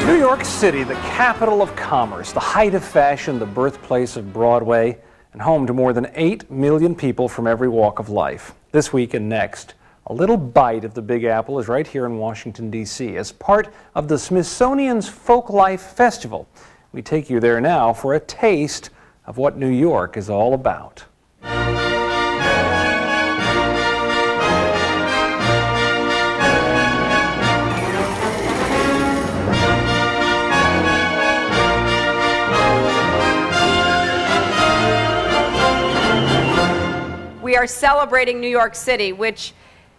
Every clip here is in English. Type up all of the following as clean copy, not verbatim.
New York City, the capital of commerce, the height of fashion, the birthplace of Broadway, and home to more than 8 million people from every walk of life. This week and next, a little bite of the Big Apple is right here in Washington, D.C. as part of the Smithsonian's Folklife Festival. We take you there now for a taste of what New York is all about. We are celebrating New York City, which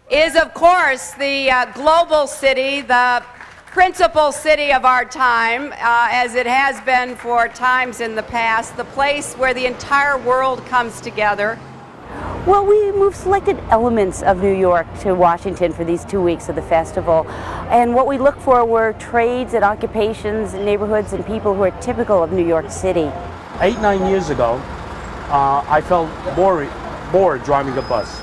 is, of course, the global city, the principal city of our time, as it has been for times in the past, the place where the entire world comes together. Well, we moved selected elements of New York to Washington for these 2 weeks of the festival. And what we looked for were trades and occupations and neighborhoods and people who are typical of New York City. 8-9 years ago, I felt bored driving the bus.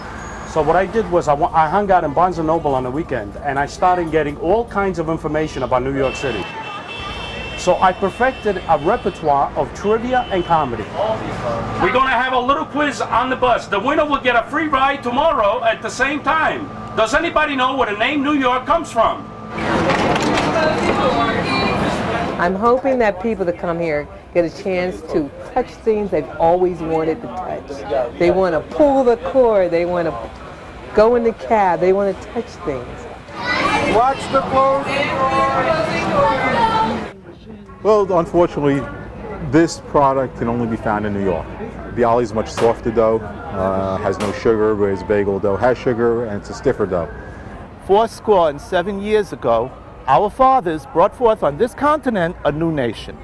So what I did was I hung out in Barnes & Noble on the weekend, and I started getting all kinds of information about New York City. So I perfected a repertoire of trivia and comedy. We're going to have a little quiz on the bus. The winner will get a free ride tomorrow at the same time. Does anybody know where the name New York comes from? I'm hoping that people that come here get a chance to touch things they've always wanted to touch. They want to pull the cord, they want to go in the cab, they want to touch things. Watch the clothes. Well, unfortunately, this product can only be found in New York. The Ollie's much softer dough, has no sugar, whereas bagel dough has sugar, and it's a stiffer dough. 7 years ago, our fathers brought forth on this continent a new nation.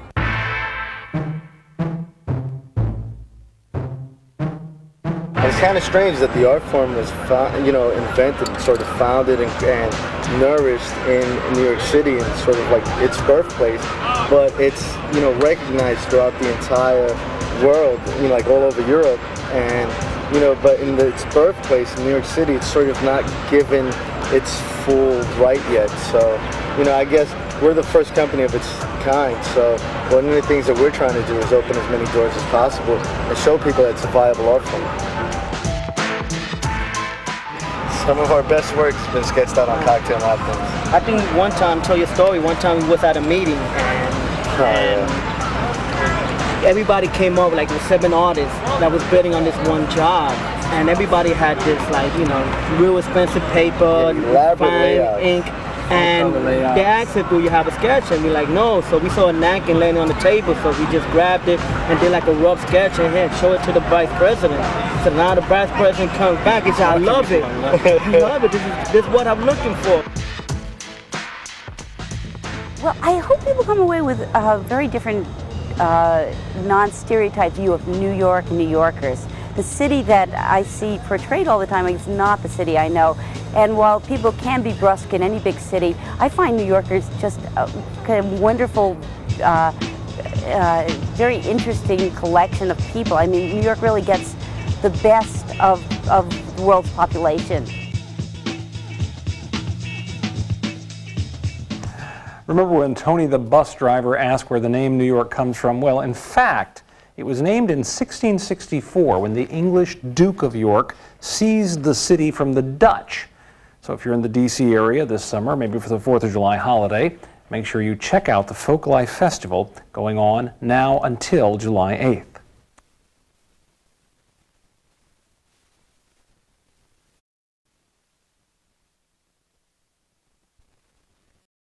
It's kind of strange that the art form was, invented, sort of founded and nourished in New York City and sort of like its birthplace, but it's, recognized throughout the entire world, like all over Europe, and, but in its birthplace in New York City, it's sort of not given its full right yet. So, I guess we're the first company of its kind, so one of the things that we're trying to do is open as many doors as possible and show people that it's a viable art form. Some of our best work has been sketched out on cocktail napkins. I think one time, tell your story, one time we was at a meeting and everybody came up, like 7 artists that was bidding on this one job. And everybody had this, real expensive paper, fine ink. And they asked us, do you have a sketch? And we're like, no. So we saw a napkin laying on the table, so we just grabbed it and did like a rough sketch and here, show it to the vice president. So now the vice president comes back and says, I love it. I love it. This is what I'm looking for. Well, I hope people come away with a very different non-stereotype view of New York and New Yorkers. The city that I see portrayed all the time is not the city I know. And while people can be brusque in any big city, I find New Yorkers just a kind of wonderful, very interesting collection of people. I mean, New York really gets the best of the world's population. Remember when Tony the bus driver asked where the name New York comes from? Well, in fact, it was named in 1664 when the English Duke of York seized the city from the Dutch. So if you're in the D.C. area this summer, maybe for the 4th of July holiday, make sure you check out the Folklife Festival going on now until July 8th.